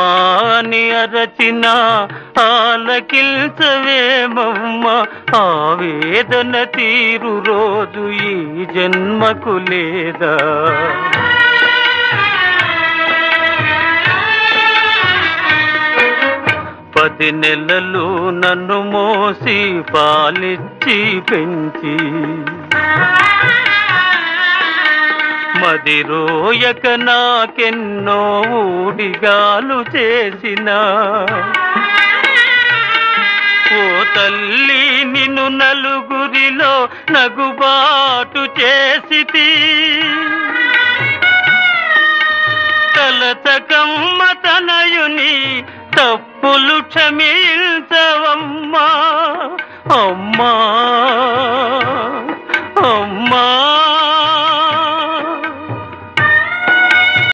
అమ్మాని అరచిన ఆలకిల్చవేమమ్మ ఆవేదన తీరు రోజు ఈ జన్మకు లేదా? 10 నెలలు నన్ను మోసి పాలిచ్చి పెంచి మదిరోయక నాకెన్నో ఊడిగాలు చేసిన ఓ తల్లి నిన్ను నలుగురిలో నగుబాటు చేసితి తలచకమ్మ తనయుని తప్పులు క్షమించవమ్మా అమ్మా అమ్మా.